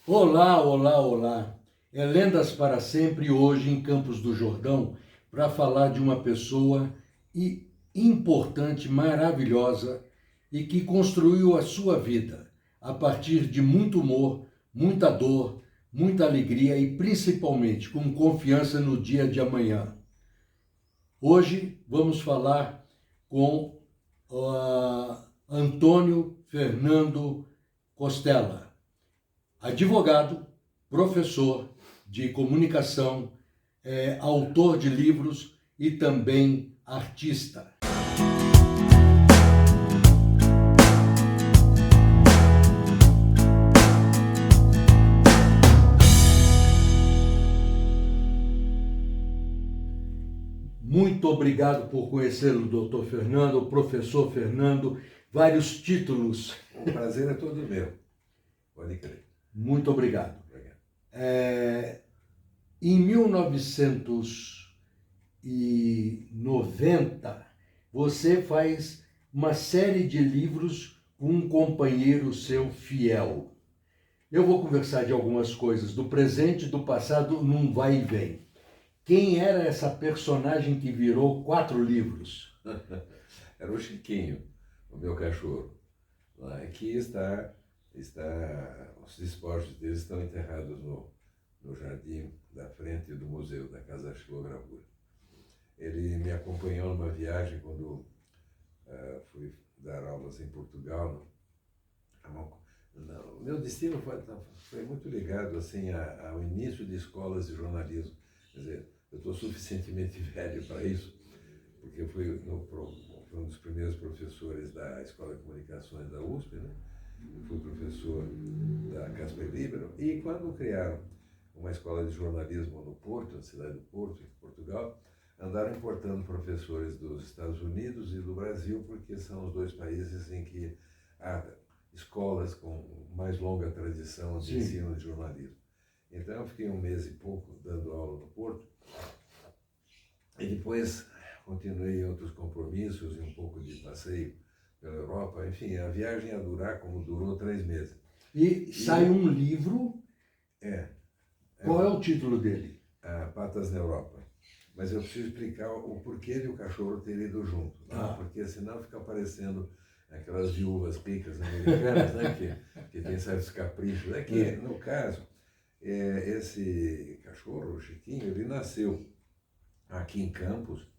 Olá, olá, olá. É Lendas para Sempre hoje em Campos do Jordão para falar de uma pessoa importante, maravilhosa e que construiu a sua vida a partir de muito humor, muita dor, muita alegria e principalmente com confiança no dia de amanhã. Hoje vamos falar com Antônio Fernando Costela, advogado, professor de comunicação, autor de livros e também artista. Muito obrigado por conhecê-lo, doutor Fernando, professor Fernando, vários títulos. O prazer é todo meu, pode crer. Muito obrigado. Obrigado. Em 1990, você faz uma série de livros com um companheiro seu fiel. Eu vou conversar de algumas coisas do presente e do passado num vai e vem. Quem era essa personagem que virou 4 livros? Era o Chiquinho, o meu cachorro. Aqui está, os despojos deles estão enterrados no jardim da frente do museu, da Casa Xilogravura. Ele me acompanhou numa viagem quando fui dar aulas em Portugal. O meu destino foi muito ligado assim, ao início de escolas de jornalismo. Quer dizer, eu estou suficientemente velho para isso, porque eu fui um dos primeiros professores da Escola de Comunicações da USP, né? Eu fui professor da Casper Libero, e quando criaram uma escola de jornalismo no Porto, na cidade do Porto, em Portugal, andaram importando professores dos Estados Unidos e do Brasil, porque são os dois países em que há escolas com mais longa tradição de ensino de jornalismo. Então eu fiquei 1 mês e pouco dando aula no Porto, e depois continuei em outros compromissos e um pouco de passeio pela Europa. Enfim, a viagem ia durar como durou 3 meses. E sai um livro. Qual é o título dele? Patas na Europa. Mas eu preciso explicar o porquê de o cachorro ter ido junto. Né? Porque senão fica parecendo aquelas viúvas ricas americanas, né? que tem certos caprichos. É que, no caso, esse cachorro, o Chiquinho, ele nasceu aqui em Campos,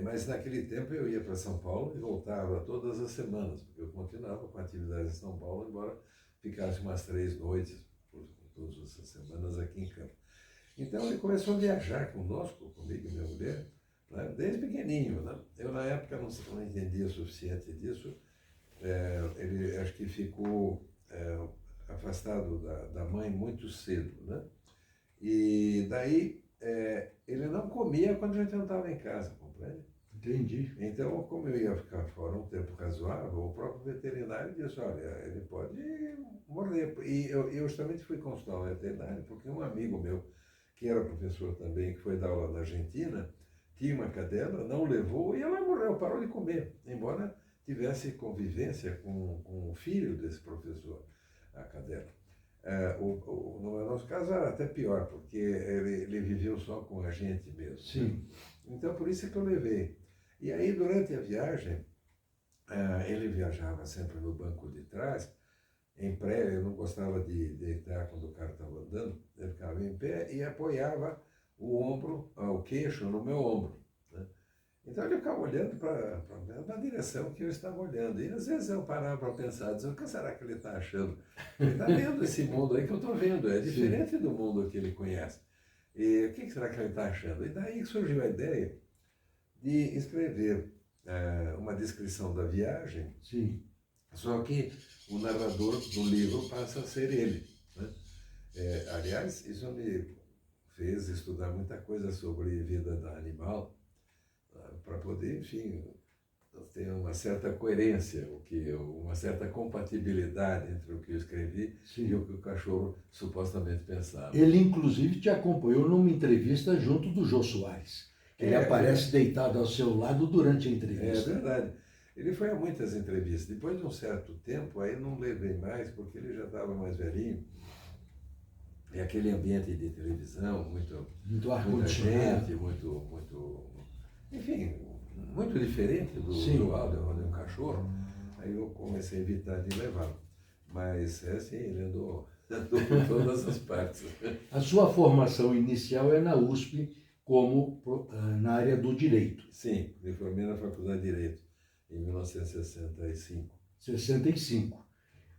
mas naquele tempo eu ia para São Paulo e voltava todas as semanas, porque eu continuava com atividades em São Paulo, embora ficasse umas 3 noites por todas essas semanas aqui em Campos. Então ele começou a viajar conosco, comigo e minha mulher, né, desde pequenininho. Né? Eu na época não entendia o suficiente disso. Ele acho que ficou afastado da mãe muito cedo, né? E daí ele não comia quando a gente não estava em casa, compreende? Entendi. Então, como eu ia ficar fora um tempo razoável, o próprio veterinário disse, olha, ele pode morrer. E eu justamente fui consultar um veterinário, porque um amigo meu, que era professor também, que foi dar aula na Argentina, tinha uma cadela, não levou e ela morreu, parou de comer, embora tivesse convivência com o filho desse professor, a cadela. No nosso caso era até pior, porque ele viveu só com a gente mesmo. Sim. Então, por isso que eu levei. E aí, durante a viagem, ele viajava sempre no banco de trás, em pé. Eu não gostava de deitar quando o cara estava andando, ele ficava em pé e apoiava o ombro, o queixo no meu ombro. Né? Então ele ficava olhando na direção que eu estava olhando. E às vezes eu parava para pensar, dizendo, o que será que ele está achando? Ele está vendo esse mundo aí que eu estou vendo, é diferente do mundo que ele conhece. E o que será que ele está achando? E daí surgiu a ideia de escrever uma descrição da viagem. Sim. Só que o narrador do livro passa a ser ele. Né? Aliás, isso me fez estudar muita coisa sobre vida animal, para poder, enfim, ter uma certa coerência, uma certa compatibilidade entre o que eu escrevi e o que o cachorro supostamente pensava. Ele, inclusive, te acompanhou numa entrevista junto do Jô Soares. Ele aparece deitado ao seu lado durante a entrevista. É verdade. Ele foi a muitas entrevistas. Depois de um certo tempo, aí não levei mais, porque ele já estava mais velhinho. E aquele ambiente de televisão, Muito muita ar-condicionado. gente, enfim, muito diferente Sim. do áudio de um cachorro. Aí eu comecei a evitar de levá-lo. Mas é assim, ele andou por todas as partes. A sua formação inicial é na USP, na área do direito. Sim, me formei na Faculdade de Direito em 1965. 65.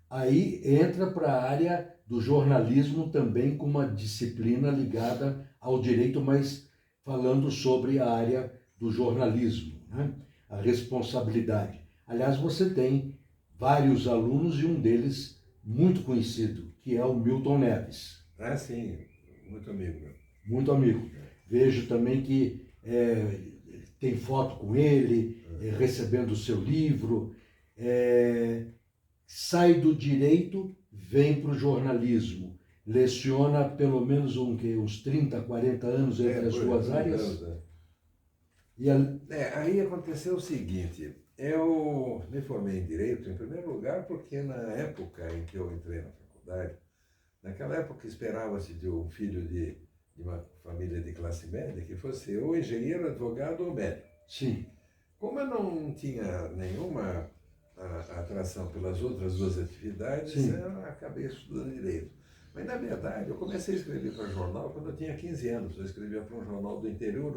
Aí entra para a área do jornalismo também com uma disciplina ligada ao direito, mas falando sobre a área do jornalismo, né? A responsabilidade. Aliás, você tem vários alunos e um deles muito conhecido, que é o Milton Neves. Ah, sim, muito amigo meu. Muito amigo. Vejo também que tem foto com ele, recebendo o seu livro. Sai do direito, vem para o jornalismo. Leciona pelo menos uns 30, 40 anos entre as duas áreas. E aí aconteceu o seguinte, eu me formei em Direito, em primeiro lugar, porque na época em que eu entrei na faculdade, naquela época esperava-se de um filho de uma família de classe média que fosse ou engenheiro, advogado ou médico. Sim. Como eu não tinha nenhuma atração pelas outras duas atividades, eu acabei estudando Direito. Mas, na verdade, eu comecei a escrever para jornal quando eu tinha 15 anos. Eu escrevia para um jornal do interior.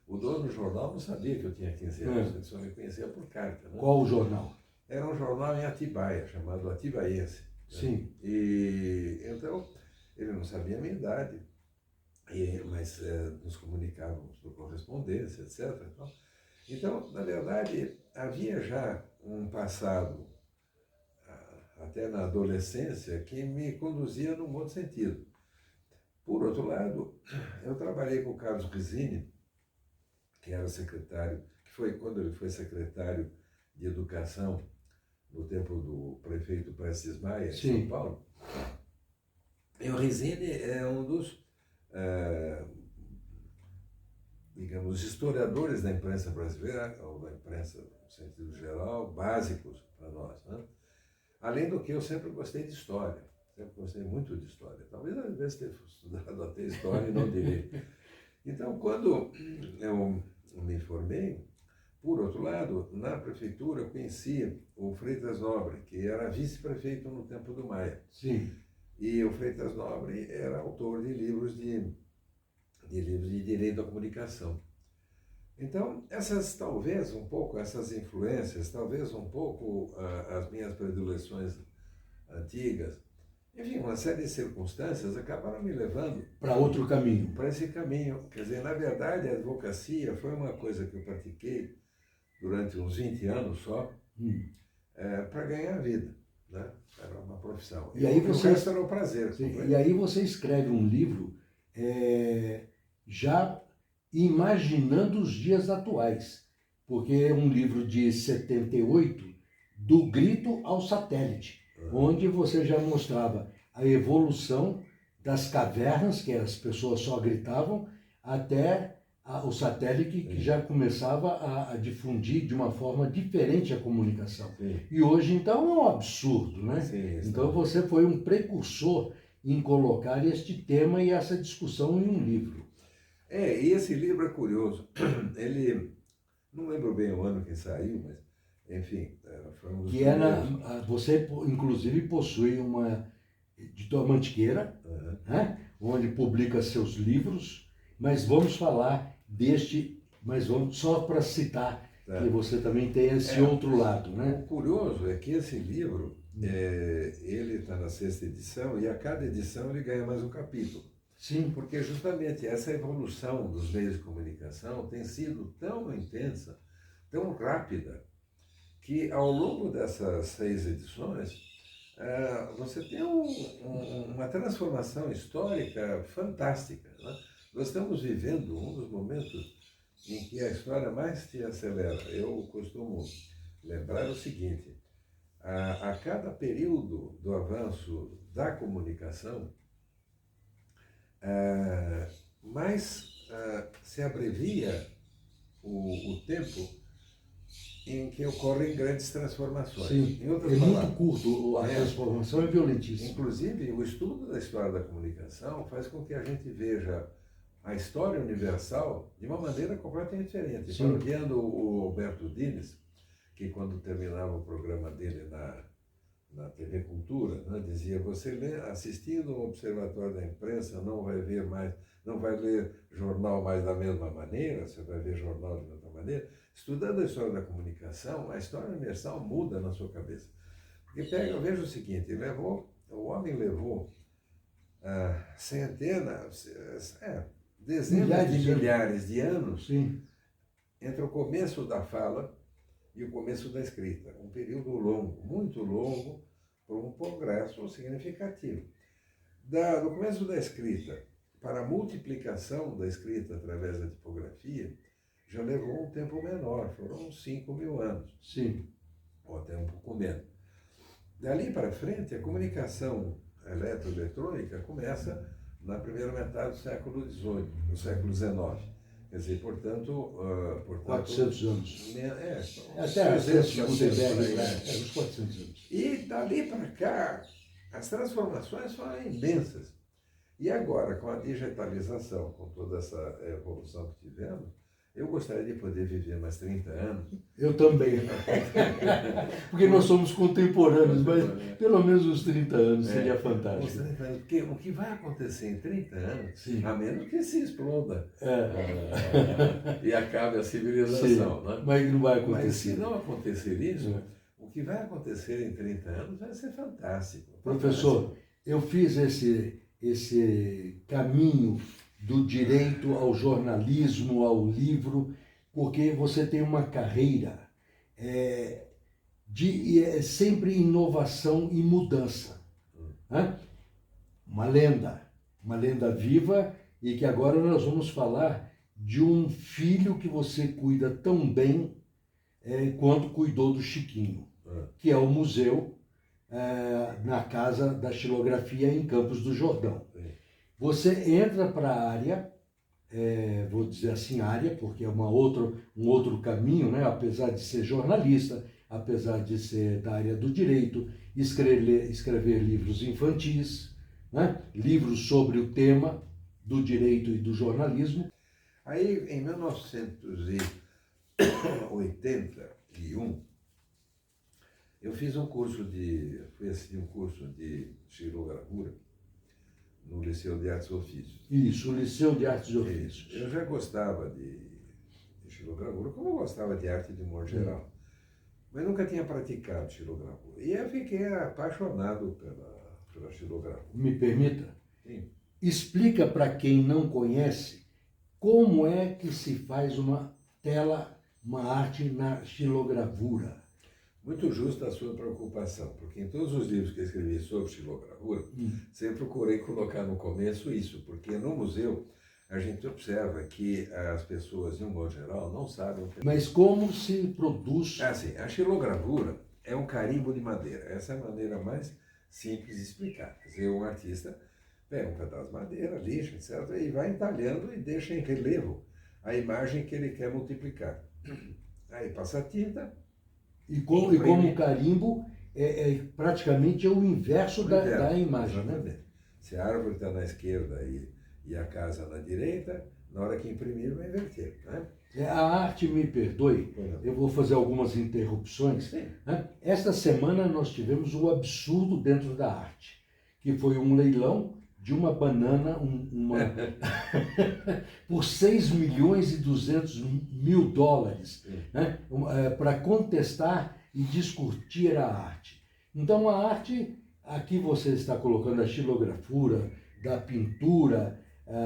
O dono do jornal não sabia que eu tinha 15 anos, ele só me conhecia por carta. Né? Qual o jornal? Era um jornal em Atibaia, chamado Atibaiense. Sim. Né? E, então, ele não sabia a minha idade, mas nos comunicávamos por correspondência, etc. Então, na verdade, havia já um passado, até na adolescência, que me conduzia num outro sentido. Por outro lado, eu trabalhei com o Carlos Rizzini, que era secretário, que foi quando ele foi secretário de Educação no tempo do prefeito Prestes Maia, em São Paulo. E o Rizzini é um dos, digamos, historiadores da imprensa brasileira, ou da imprensa no sentido geral, básicos para nós. Né? Além do que eu sempre gostei de história, sempre gostei muito de história. Talvez eu devesse ter estudado até história e não direito. Então, quando eu me formei, por outro lado, na prefeitura eu conheci o Freitas Nobre, que era vice-prefeito no tempo do Maia. Sim. E o Freitas Nobre era autor de livros de direito à comunicação. Então, essas influências, talvez um pouco as minhas predileções antigas, enfim, uma série de circunstâncias acabaram me levando para outro caminho. Para esse caminho. Quer dizer, na verdade, a advocacia foi uma coisa que eu pratiquei durante uns 20 anos só, para ganhar vida. Né? Era uma profissão. E aí o resto era o prazer. E aí você escreve um livro já imaginando os dias atuais, porque é um livro de 78, Do Grito ao Satélite, onde você já mostrava a evolução das cavernas, que as pessoas só gritavam, até o satélite que já começava a difundir de uma forma diferente a comunicação. Sim. E hoje, então, é um absurdo, né? Sim, então você foi um precursor em colocar este tema e essa discussão em um livro. E esse livro é curioso. Ele, não lembro bem o ano que saiu, mas, enfim, foi um dos primeiros. Você, inclusive, possui uma editora Mantiqueira, né, onde publica seus livros, mas vamos falar só para citar, que você também tem esse outro lado. Né? O curioso é que esse livro, ele está na 6ª edição, e a cada edição ele ganha mais um capítulo. Sim. Porque justamente essa evolução dos meios de comunicação tem sido tão intensa, tão rápida, que ao longo dessas 6 edições, você tem uma transformação histórica fantástica. Né? Nós estamos vivendo um dos momentos em que a história mais se acelera. Eu costumo lembrar o seguinte: a cada período do avanço da comunicação, mais se abrevia o tempo em que ocorrem grandes transformações. Sim, Em outras é palavras, muito curto, a transformação é violentíssima. inclusive, o estudo da história da comunicação faz com que a gente veja a história universal de uma maneira completamente diferente. Sim. Parodiando o Alberto Dines, que quando terminava o programa dele na TV Cultura, né, dizia: você assistindo ao Observatório da Imprensa não vai ver mais, não vai ler jornal mais da mesma maneira, você vai ver jornal de outra maneira. Estudando a história da comunicação, a história universal muda na sua cabeça. Porque veja o seguinte, o homem levou centenas, dezenas de milhares de anos Sim. entre o começo da fala e o começo da escrita. Um período longo, muito longo, por um progresso significativo. Do começo da escrita para a multiplicação da escrita através da tipografia, já levou um tempo menor, foram uns 5.000 anos. Sim. Ou até um pouco menos. Dali para frente, a comunicação eletroeletrônica começa na primeira metade do século XVIII, do século XIX. Quer dizer, portanto 400 anos. Até antes de 400 Gutenberg, anos. uns 400 anos. E dali para cá, as transformações foram imensas. E agora, com a digitalização, com toda essa evolução que tivemos, eu gostaria de poder viver mais 30 anos. Eu também. Porque nós somos contemporâneos, mas pelo menos uns 30 anos seria fantástico. Uns 30 anos, porque o que vai acontecer em 30 anos, Sim. a menos que se exploda e acabe a civilização. Né? Mas não vai acontecer. Mas se não acontecer isso, o que vai acontecer em 30 anos vai ser fantástico. Professor, eu fiz esse caminho do direito ao jornalismo, ao livro, porque você tem uma carreira de sempre inovação e mudança. Né? Uma lenda viva, e que agora nós vamos falar de um filho que você cuida tão bem quanto cuidou do Chiquinho, que é o museu na Casa da Xilografia em Campos do Jordão. Você entra para a área, vou dizer assim área, porque é um outro caminho, né? Apesar de ser jornalista, apesar de ser da área do direito, escrever livros infantis, né? Livros sobre o tema do direito e do jornalismo. Aí, em 1981, eu fui assistir um curso de xilogravura no Liceu de Artes e Ofícios. Isso, o Liceu de Artes e Ofícios. Eu já gostava de xilogravura, como eu gostava de arte de modo geral, mas nunca tinha praticado xilogravura. E eu fiquei apaixonado pela xilogravura. Me permita? Sim. Explica para quem não conhece como é que se faz uma arte na xilogravura. Muito justa a sua preocupação, porque em todos os livros que eu escrevi sobre xilogravura, sempre procurei colocar no começo isso, porque no museu a gente observa que as pessoas, de um modo geral, não sabem o que... Mas como se produz... Assim, a xilogravura é um carimbo de madeira. Essa é a maneira mais simples de explicar. Quer dizer, um artista pega um pedaço de madeira, lixa, etc., e vai entalhando e deixa em relevo a imagem que ele quer multiplicar. Aí passa a tinta... E como o carimbo praticamente o inverso da imagem. Exatamente. Né? Se a árvore está na esquerda e a casa na direita, na hora que imprimir vai inverter. Né? A arte, me perdoe, eu vou fazer algumas interrupções. Né? Esta semana nós tivemos um absurdo dentro da arte, que foi um leilão de uma banana por 6.200.000 dólares, né? Para contestar e discutir a arte. Então a arte, aqui você está colocando a xilografura, da pintura,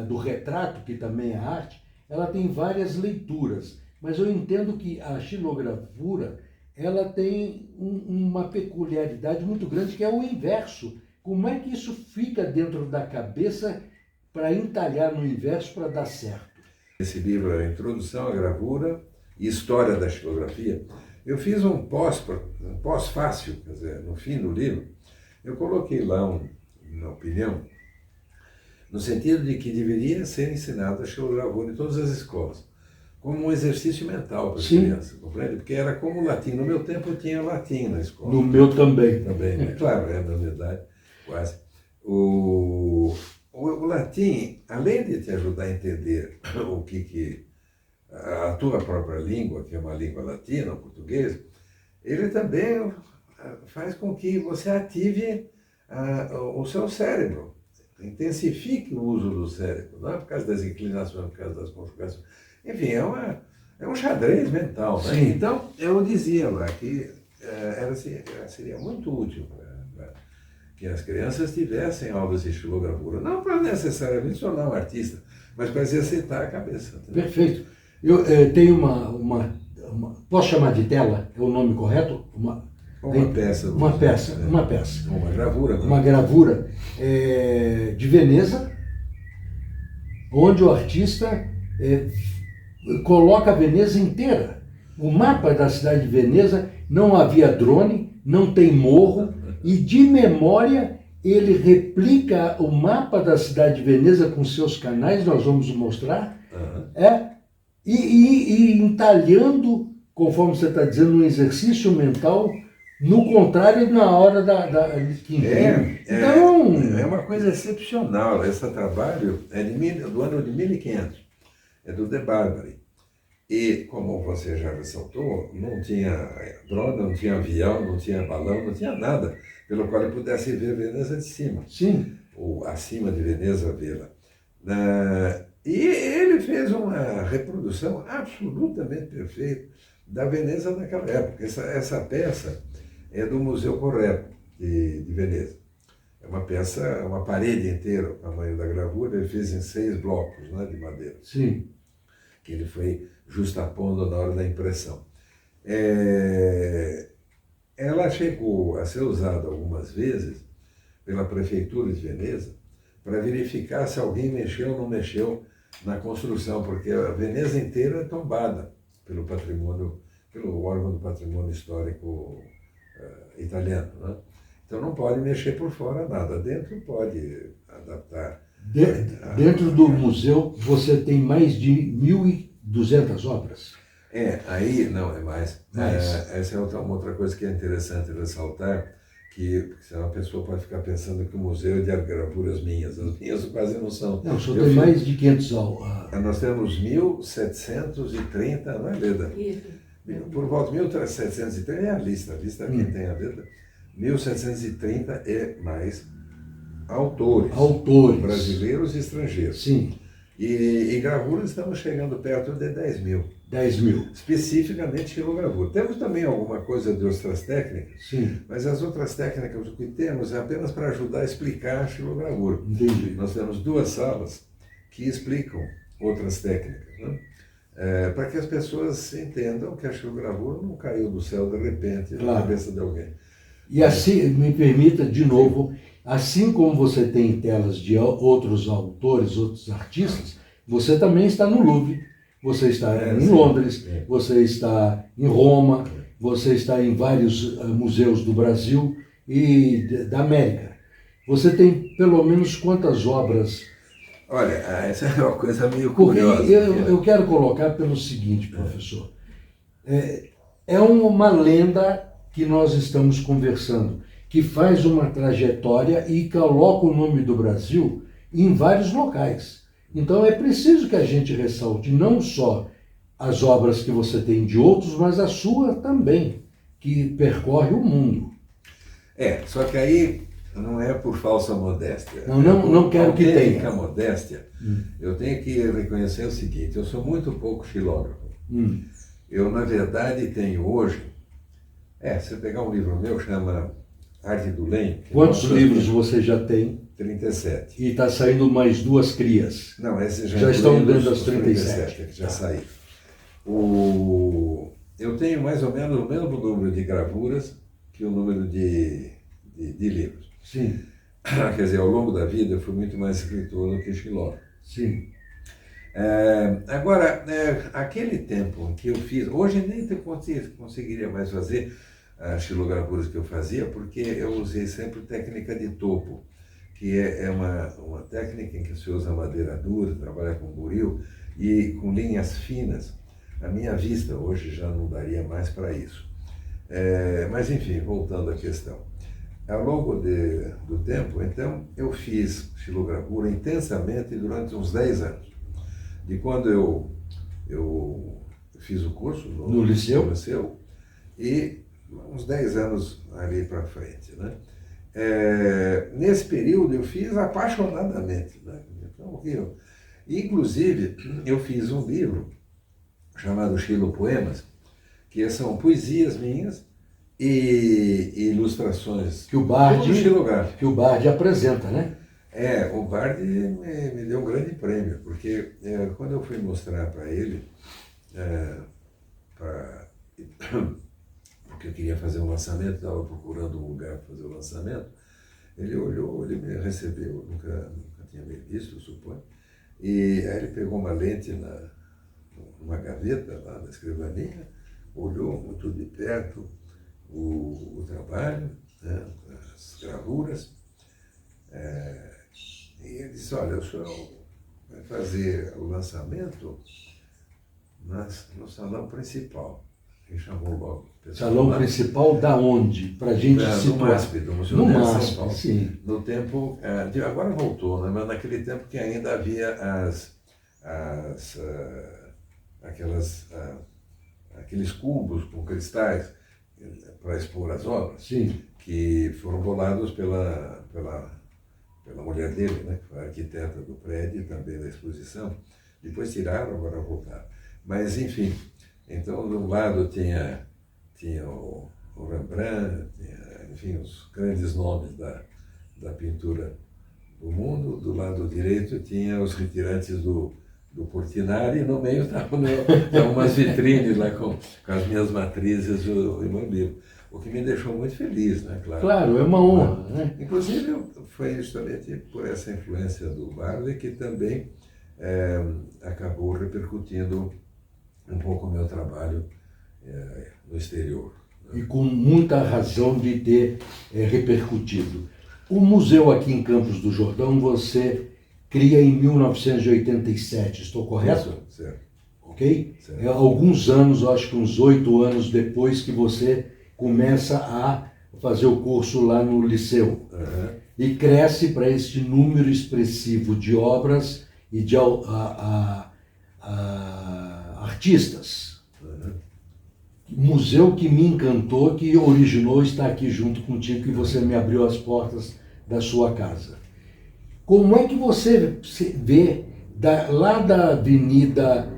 do retrato, que também é arte, ela tem várias leituras, mas eu entendo que a xilogravura ela tem uma peculiaridade muito grande, que é o inverso. Como é que isso fica dentro da cabeça para entalhar no inverso para dar certo? Esse livro é a Introdução à Gravura e História da Xilografia. Eu fiz um pós-fácil, quer dizer, no fim do livro, eu coloquei lá uma opinião, no sentido de que deveria ser ensinada a xilogravura em todas as escolas, como um exercício mental para as Sim. crianças, compreende? Porque era como o latim. No meu tempo eu tinha latim na escola. No meu também. Também, né? Claro, é da minha idade, quase. O latim, além de te ajudar a entender o que a tua própria língua, que é uma língua latina, o português, ele também faz com que você ative o seu cérebro, intensifique o uso do cérebro, não é por causa das inclinações, por causa das conjugações. Enfim, é um xadrez mental. Né? Então, eu dizia lá que seria muito útil para que as crianças tivessem aulas de estilogravura, não para necessariamente tornar um artista, mas para exercitar a cabeça. Entendeu? Perfeito. Eu tenho posso chamar de tela? É o nome correto? Uma peça. Uma peça. Uma gravura. Uma gravura de Veneza, onde o artista coloca a Veneza inteira. O mapa da cidade de Veneza, não havia drone, não tem morro, e de memória ele replica o mapa da cidade de Veneza com seus canais, nós vamos mostrar, e entalhando, conforme você está dizendo, um exercício mental, no contrário, na hora que então, é uma coisa excepcional. Esse trabalho é do ano de 1500, é do De Barbary. E, como você já ressaltou, não tinha drone, não tinha avião, não tinha balão, não tinha nada pelo qual ele pudesse ver Veneza de cima. Sim. Ou acima de Veneza, vê-la. E ele fez uma reprodução absolutamente perfeita da Veneza naquela época. Essa peça é do Museu Corretto de Veneza. É uma peça, uma parede inteira, o tamanho da gravura, ele fez em 6 blocos, né, de madeira. Sim. Que ele foi justapondo na hora da impressão. Ela chegou a ser usada algumas vezes pela Prefeitura de Veneza para verificar se alguém mexeu ou não mexeu na construção, porque a Veneza inteira é tombada pelo patrimônio, pelo órgão do patrimônio histórico italiano, né? Então não pode mexer por fora nada, dentro pode adaptar. Dentro do museu você tem mais de 1.200 obras. Aí não é mais. Essa é uma outra coisa que é interessante ressaltar, que senão a pessoa pode ficar pensando que o museu é de gravuras minhas. As minhas quase não são. Não, só tem mais de 500 Nós temos 1730, não é, Leda? Por volta de 1730 é a lista quem tem a Leda. 1730 é mais autores brasileiros e estrangeiros. Sim. E gravuras estamos chegando perto de 10 mil. 10 mil. Especificamente xilogravura. Temos também alguma coisa de outras técnicas, sim, mas as outras técnicas que temos é apenas para ajudar a explicar a xilogravura. Entendi. Nós temos 2 salas que explicam outras técnicas, né? Para que as pessoas entendam que a xilogravura não caiu do céu de repente na cabeça de alguém. E assim, me permita de novo, assim como você tem telas de outros autores, outros artistas, você também está no Louvre, você está em Londres, você está em Roma, você está em vários museus do Brasil e da América. Você tem pelo menos quantas obras? Olha, essa é uma coisa meio curiosa. Eu quero colocar pelo seguinte, professor. É uma lenda que nós estamos conversando, que faz uma trajetória e coloca o nome do Brasil em vários locais. Então é preciso que a gente ressalte não só as obras que você tem de outros, mas a sua também, que percorre o mundo. Só que aí não é por falsa modéstia. Não quero que tenha. Modéstia, eu tenho que reconhecer o seguinte, eu sou muito pouco xilógrafo. Eu, na verdade, tenho hoje, se pegar um livro meu, chama Arte do Lenho. Quantos livros você já tem? 37. E está saindo mais 2 crias. Não, esse já estão dentro das 37. Que já saíram. Eu tenho mais ou menos o mesmo número de gravuras que o número de livros. Sim. Quer dizer, ao longo da vida eu fui muito mais escritor do que xilógrafo. Sim. Agora, aquele tempo que eu fiz, hoje nem conseguiria mais fazer as xilogravuras que eu fazia, porque eu usei sempre técnica de topo, que é uma técnica em que se usa madeira dura, trabalha com buril e com linhas finas, a minha vista hoje já não daria mais para isso. Mas, enfim, voltando à questão. Ao longo do tempo, então, eu fiz xilogravura intensamente durante uns 10 anos. De quando eu fiz o curso no liceu, e uns 10 anos ali para frente, né? Nesse período eu fiz apaixonadamente, né? Então, inclusive, eu fiz um livro chamado Xilopoemas, que são poesias minhas e ilustrações que o Bardi apresenta, né? O Bardi me deu um grande prêmio, porque quando eu fui mostrar para ele, porque eu queria fazer um lançamento, estava procurando um lugar para fazer o lançamento, ele olhou, ele me recebeu, nunca tinha me visto, eu suponho, e aí ele pegou uma lente numa gaveta lá na escrivaninha, olhou muito de perto o trabalho, né, as gravuras, e ele disse, olha, o senhor vai fazer o lançamento no salão principal. Ele chamou logo. Salão principal da onde? Para a gente situar. No MASP, do Museu no de MASP, São Paulo. Sim. No tempo, agora voltou, né? Mas naquele tempo que ainda havia aqueles cubos com cristais para expor as obras, sim, que foram bolados pela mulher dele, né? Que foi a arquiteta do prédio e também da exposição. Depois tiraram, agora voltaram. Mas, enfim, então, de um lado tinha o Rembrandt, enfim, os grandes nomes da pintura do mundo. Do lado direito tinha os retirantes do Portinari, e no meio estavam umas vitrines lá com as minhas matrizes e o meu livro. O que me deixou muito feliz, né? Claro, é uma honra, né? Inclusive, foi justamente por essa influência do Bardi que também acabou repercutindo um pouco o meu trabalho no exterior. E com muita razão de ter repercutido. O museu aqui em Campos do Jordão você cria em 1987, estou correto? Isso, certo. Ok? Certo. Alguns anos, acho que uns 8 anos depois que você começa a fazer o curso lá no liceu. Uhum. E cresce para este número expressivo de obras e de artistas. Uhum. Museu que me encantou, que originou estar aqui junto contigo, que você me abriu as portas da sua casa. Como é que você vê lá da avenida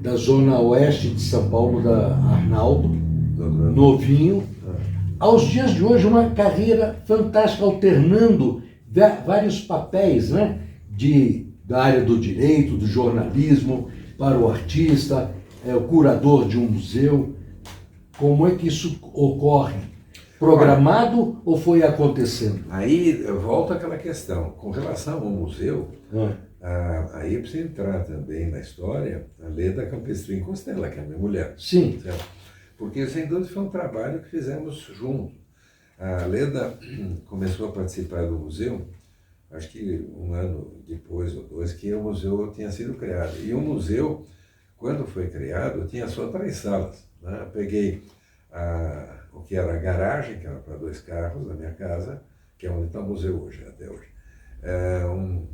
da zona oeste de São Paulo, da Arnaldo, novinho, aos dias de hoje uma carreira fantástica, alternando vários papéis, né? Da área do direito, do jornalismo, para o artista, o curador de um museu. Como é que isso ocorre? Programado ou foi acontecendo? Aí volta aquela questão. Com relação ao museu, aí precisa entrar também na história a Leda Campestrin Costela, que é a minha mulher. Sim. Certo? Porque, sem dúvida, foi um trabalho que fizemos junto. A Leda começou a participar do museu, acho que um ano depois ou 2, que o museu tinha sido criado. E o museu, quando foi criado, tinha só 3 salas. Né? Eu peguei o que era a garagem, que era para 2 carros da minha casa, que é onde está o museu hoje, até hoje.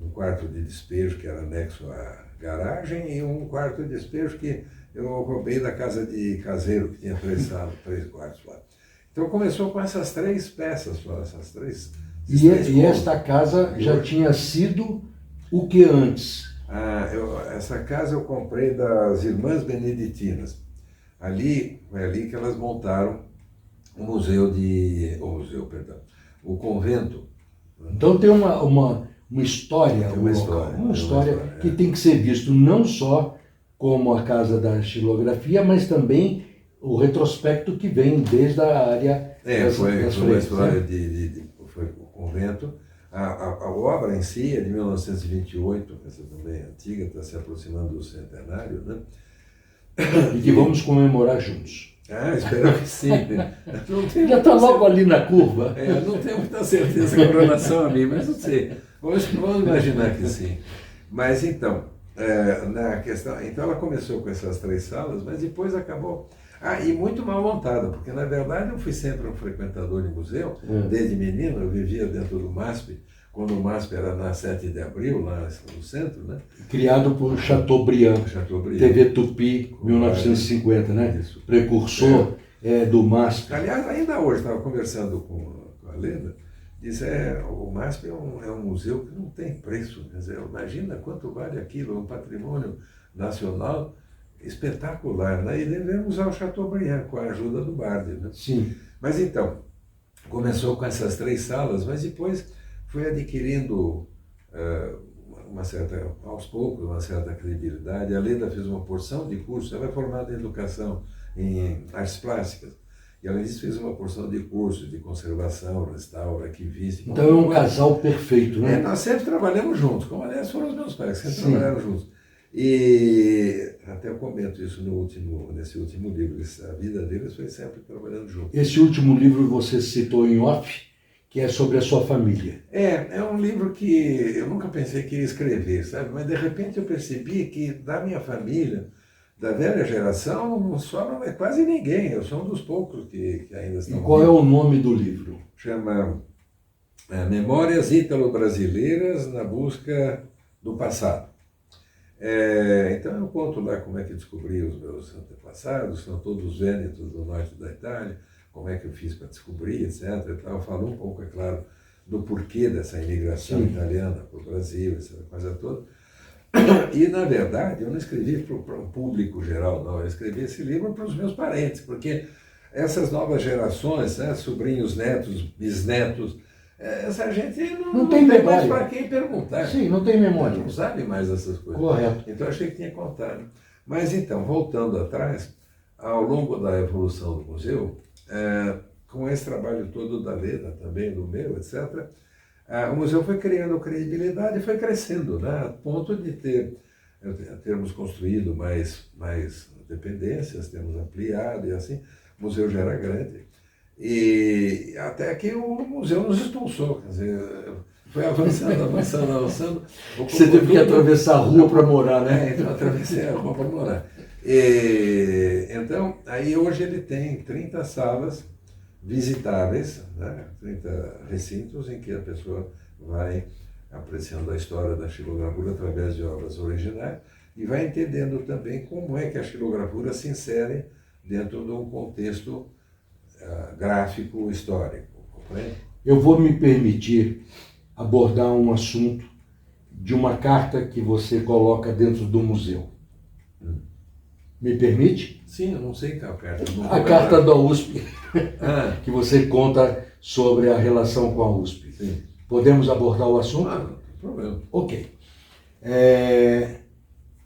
Um quarto de despejo, que era anexo à garagem, e um quarto de despejo que eu roubei da casa de caseiro, que tinha 3 salas, 3 quartos lá. Então começou com essas 3 peças, essas 3. E esta casa já tinha sido o que antes? Essa casa eu comprei das Irmãs Beneditinas. Foi ali que elas montaram o convento. Então tem uma história, tem uma história que tem que ser visto não só como a casa da xilografia, mas também o retrospecto que vem desde a área foi uma história foi o convento. A obra em si é de 1928, essa também é antiga, está se aproximando do centenário, né? E que vamos comemorar juntos. Espero que sim. Já está logo ali na curva. Não tenho muita certeza com relação a mim, mas não sei. Vamos imaginar que sim. Mas então, na questão. Então ela começou com essas 3 salas, mas depois acabou. E muito mal montada, porque na verdade eu fui sempre um frequentador de museu, desde menino, eu vivia dentro do MASP, quando o MASP era na 7 de abril, lá no centro, né? Criado por Chateaubriand, TV Tupi, 1950, né? Isso. Precursor do MASP. Aliás, ainda hoje, estava conversando com a Leda, diz, o MASP é um museu que não tem preço. Quer dizer, imagina quanto vale aquilo, um patrimônio nacional espetacular, né? E devemos ao Chateaubriand, com a ajuda do Bardi, né? Sim. Mas então, começou com essas 3 salas, mas depois foi adquirindo aos poucos, uma certa credibilidade. A Leda fez uma porção de cursos, ela é formada em educação, em artes plásticas, e além disso fez uma porção de cursos de conservação, restauro, arquivista. Então é um casal perfeito, né? Nós sempre trabalhamos juntos, como aliás foram os meus pais, sempre trabalharam juntos. E até eu comento isso nesse último livro, a vida deles foi sempre trabalhando juntos. Esse último livro você citou em off, que é sobre a sua família. É um livro que eu nunca pensei que ia escrever, sabe? Mas de repente eu percebi que da minha família, da velha geração, não sobra quase ninguém. Eu sou um dos poucos que ainda estão. E qual é o nome do livro? Chama Memórias Ítalo-Brasileiras na Busca do Passado. Então eu conto lá como é que descobri os meus antepassados, são todos vênetos do norte da Itália, como é que eu fiz para descobrir, etc. Eu falo um pouco, é claro, do porquê dessa imigração italiana para o Brasil, essa coisa toda. E, na verdade, eu não escrevi para um público geral, não. Eu escrevi esse livro para os meus parentes, porque essas novas gerações, né, sobrinhos, netos, bisnetos, essa gente não tem mais para quem perguntar. Sim, não tem memória. Não sabe mais essas coisas. Correto. Então, eu achei que tinha contado. Mas, então, voltando atrás, ao longo da evolução do museu, com esse trabalho todo da Leda, também do meu, etc., o museu foi criando credibilidade e foi crescendo, né? A ponto de termos construído mais dependências, termos ampliado e assim, o museu já era grande. E até que o museu nos expulsou, quer dizer, foi avançando. Você teve que atravessar a rua para morar, né? Então atravessei a rua para morar. Então, aí hoje ele tem 30 salas visitáveis, né? 30 recintos em que a pessoa vai apreciando a história da xilogravura através de obras originais e vai entendendo também como é que a xilogravura se insere dentro de um contexto gráfico histórico. Compreende? Eu vou me permitir abordar um assunto de uma carta que você coloca dentro do museu. Me permite? Sim, eu não sei qual carta. A carta da USP, que você conta sobre a relação com a USP. Sim. Podemos abordar o assunto? Não tem problema. Ok.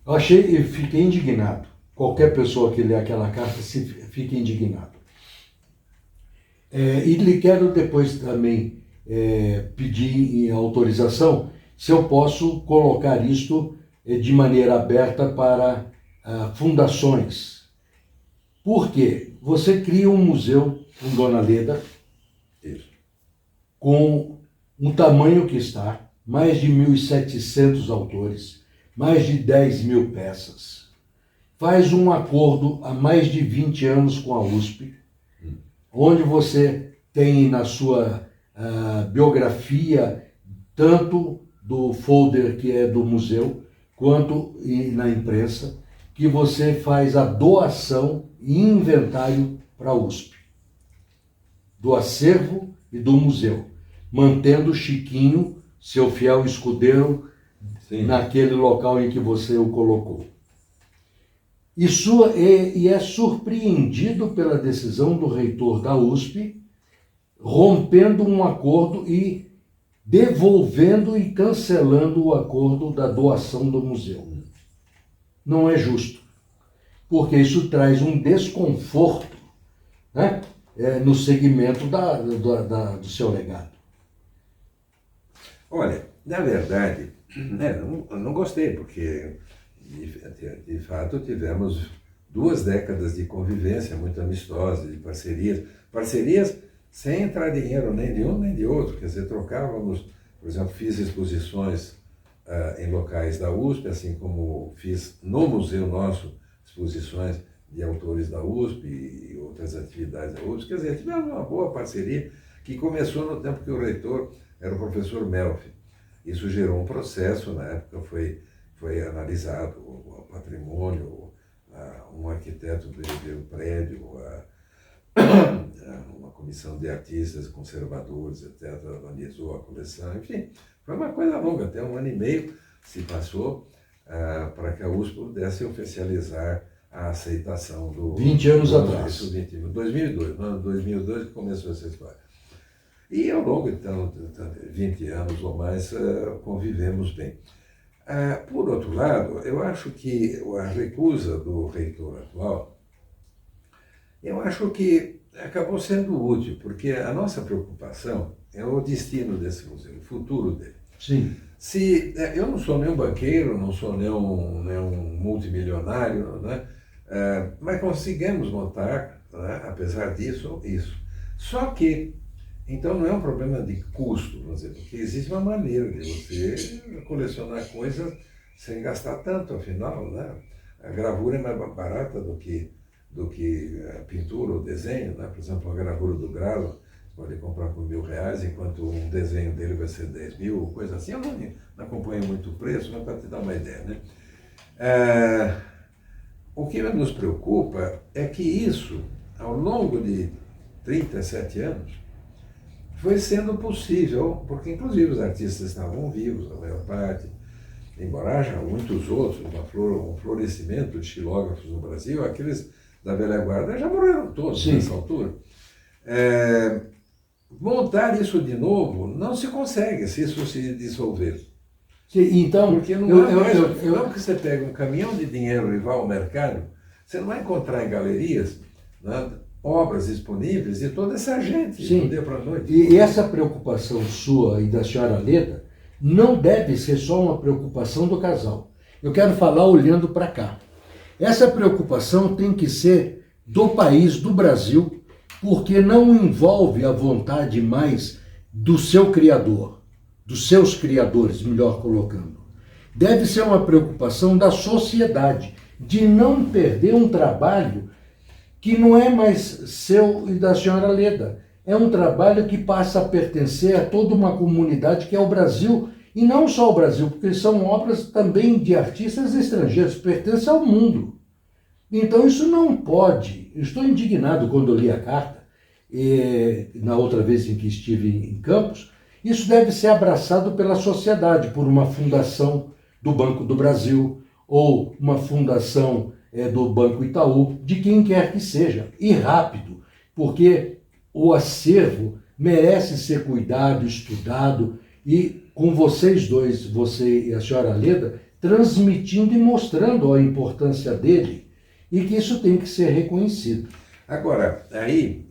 Eu fiquei indignado. Qualquer pessoa que lê aquela carta fica indignado. E lhe quero depois também pedir autorização se eu posso colocar isto de maneira aberta para fundações. Por quê? Você cria um museu com Dona Leda, com o tamanho que está, mais de 1.700 autores, mais de 10.000 peças. Faz um acordo há mais de 20 anos com a USP, onde você tem na sua biografia tanto do folder que é do museu, quanto na imprensa, que você faz a doação e inventário para a USP, do acervo e do museu, mantendo Chiquinho, seu fiel escudeiro, naquele local em que você o colocou. E é surpreendido pela decisão do reitor da USP, rompendo um acordo e devolvendo e cancelando o acordo da doação do museu. Não é justo, porque isso traz um desconforto, né, no segmento do seu legado. Olha, na verdade, eu não gostei, porque de fato tivemos 2 décadas de convivência muito amistosa, de parcerias sem entrar dinheiro nem de um nem de outro, quer dizer, trocávamos, por exemplo, fiz exposições em locais da USP, assim como fiz no museu nosso exposições de autores da USP e outras atividades da USP. Quer dizer, tivemos uma boa parceria que começou no tempo que o reitor era o professor Melfi. Isso gerou um processo, na época foi analisado o patrimônio, um arquiteto veio o prédio, uma comissão de artistas, conservadores, etc., analisou a coleção, enfim, foi uma coisa longa, até 1 ano e meio se passou para que a USP pudesse oficializar a aceitação do... 20 anos atrás. Isso, 2002, no ano 2002 que começou essa história. E ao longo, então, de 20 anos ou mais, convivemos bem. Por outro lado, eu acho que a recusa do reitor atual, eu acho que acabou sendo útil, porque a nossa preocupação é o destino desse museu, o futuro dele. Sim. Eu não sou nenhum banqueiro, não sou nenhum multimilionário, né? Mas conseguimos montar, né, apesar disso, isso. Só que, então não é um problema de custo, vamos dizer, porque existe uma maneira de você colecionar coisas sem gastar tanto, afinal, né? A gravura é mais barata do que a pintura ou desenho, né? Por exemplo, a gravura do Gralo, pode comprar por R$1.000, enquanto um desenho dele vai ser 10 mil, ou coisa assim. Eu não acompanho muito o preço, mas para te dar uma ideia, né? O que nos preocupa é que isso, ao longo de 37 anos, foi sendo possível, porque inclusive os artistas estavam vivos, a maior parte, embora haja muitos outros, um florescimento de xilógrafos no Brasil, aqueles da velha guarda já morreram todos. Sim. Nessa altura. Montar isso de novo não se consegue se isso se dissolver. Sim, então, porque não que você pega um caminhão de dinheiro e vá ao mercado, você não vai encontrar em galerias, né, obras disponíveis de toda essa gente, do dia para a noite. E essa preocupação sua e da senhora Leda não deve ser só uma preocupação do casal. Eu quero falar olhando para cá. Essa preocupação tem que ser do país, do Brasil, porque não envolve a vontade mais do seu criador, dos seus criadores, melhor colocando. Deve ser uma preocupação da sociedade, de não perder um trabalho que não é mais seu e da senhora Leda. É um trabalho que passa a pertencer a toda uma comunidade que é o Brasil, e não só o Brasil, porque são obras também de artistas estrangeiros, pertencem ao mundo. Então isso não pode. Eu estou indignado quando eu li a carta, na outra vez em que estive em Campos. Isso deve ser abraçado pela sociedade, por uma fundação do Banco do Brasil, ou uma fundação do Banco Itaú, de quem quer que seja, e rápido, porque o acervo merece ser cuidado, estudado, e com vocês dois, você e a senhora Leda, transmitindo e mostrando a importância dele, e que isso tem que ser reconhecido. Agora, aí,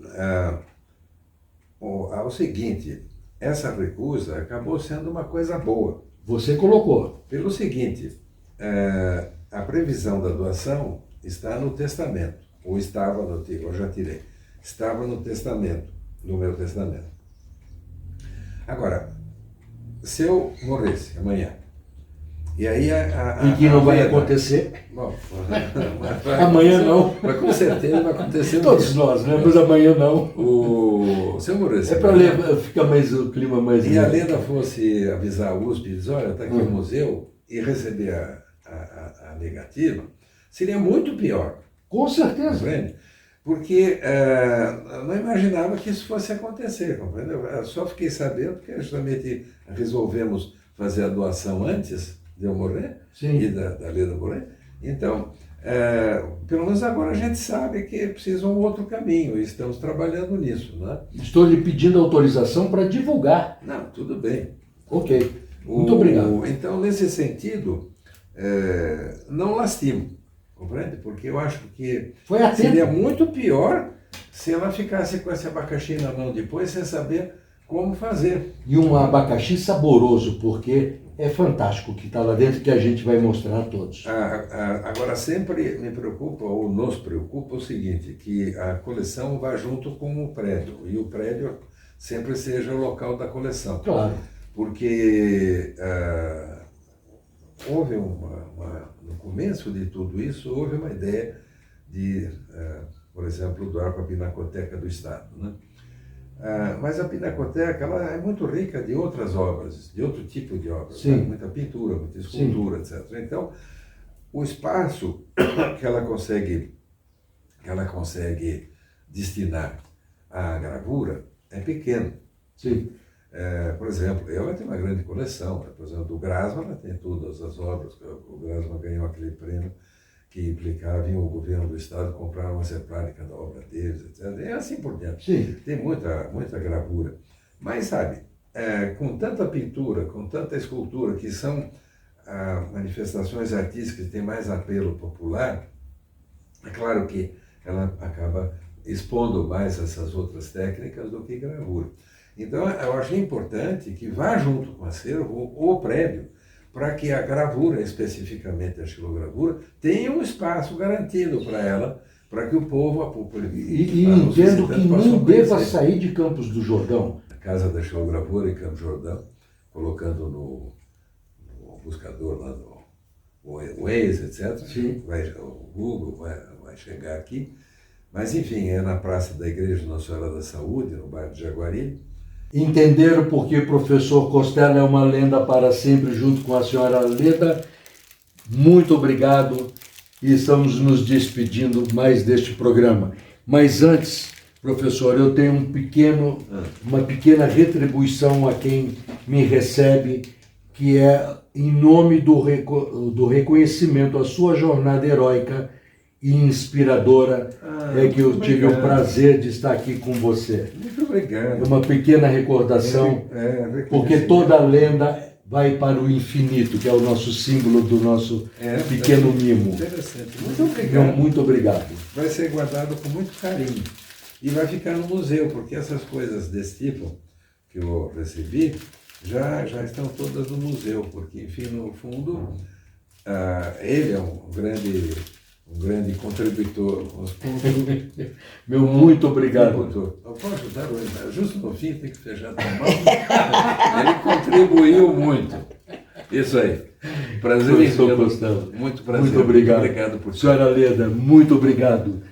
o seguinte, essa recusa acabou sendo uma coisa boa. Você colocou. Pelo seguinte, a previsão da doação está no testamento, ou estava no, eu já tirei, estava no testamento, no meu testamento. Agora, se eu morresse amanhã, e aí e que não vai acontecer. Bom, amanhã não. Mas com certeza vai acontecer. Todos nós, né? Mas amanhã não. Se eu morresse. É para ficar mais o clima mais. E a Leda fosse avisar a USP e dizer, olha, está aqui o museu, e receber a negativa, seria muito pior. Com certeza. Compreende? Porque não imaginava que isso fosse acontecer, compreendeu? Eu só fiquei sabendo porque justamente resolvemos fazer a doação antes de eu morrer. Sim. E da Leda morrer. Então, pelo menos agora a gente sabe que precisa um outro caminho e estamos trabalhando nisso, né? Estou lhe pedindo autorização para divulgar. Não, tudo bem. Ok, muito obrigado. Então, nesse sentido, não lastimo, compreende? Porque eu acho que seria muito pior se ela ficasse com esse abacaxi na mão depois sem saber como fazer. E um abacaxi saboroso, porque é fantástico o que está lá dentro, que a gente vai mostrar a todos. Agora, sempre me preocupa, ou nos preocupa, o seguinte, que a coleção vá junto com o prédio, e o prédio sempre seja o local da coleção. Claro. Porque começo de tudo isso, houve uma ideia de, por exemplo, doar para a Pinacoteca do Estado, né? Mas a Pinacoteca ela é muito rica de outras obras, de outro tipo de obras, né? Muita pintura, muita escultura, Sim. etc. Então, o espaço que ela consegue destinar à gravura é pequeno. Sim. Por exemplo, ela tem uma grande coleção. Por exemplo, do Grasma, ela tem todas as obras. O Grasma ganhou aquele prêmio que implicava em o governo do Estado comprar uma exemplar de cada obra deles, etc. E assim por diante. Sim. Tem muita gravura. Mas, sabe, com tanta pintura, com tanta escultura, que são manifestações artísticas que têm mais apelo popular, é claro que ela acaba expondo mais essas outras técnicas do que gravura. Então, eu achei importante que vá junto com o acervo o prédio, para que a gravura, especificamente a xilogravura, tenha um espaço garantido para ela, para que o povo, a população... E entendo que não deva sair de Campos do Jordão. A Casa da Xilogravura em Campos do Jordão, colocando no buscador lá no Waze, etc. Sim. O Google vai chegar aqui. Mas, enfim, é na Praça da Igreja Nossa Senhora da Saúde, no bairro de Jaguari. Entenderam porque o professor Costela é uma lenda para sempre, junto com a senhora Leda. Muito obrigado e estamos nos despedindo mais deste programa. Mas antes, professor, eu tenho uma pequena retribuição a quem me recebe, que é em nome do reconhecimento à sua jornada heróica e inspiradora, que eu tive o prazer de estar aqui com você. Muito obrigado. É uma pequena recordação, porque toda lenda vai para o infinito, que é o nosso símbolo do nosso pequeno mimo. Interessante. Muito obrigado. Muito obrigado. Vai ser guardado com muito carinho. E vai ficar no museu, porque essas coisas desse tipo que eu recebi já estão todas no museu, porque, enfim, no fundo, ele é um grande contributor. Meu muito obrigado. Eu posso ajudar hoje, justo no fim, tem que fechar a mão. Ele contribuiu muito. Isso aí. Prazer em vê-lo. Costela. Muito prazer. Muito obrigado. Obrigado por Senhora Leda, muito obrigado.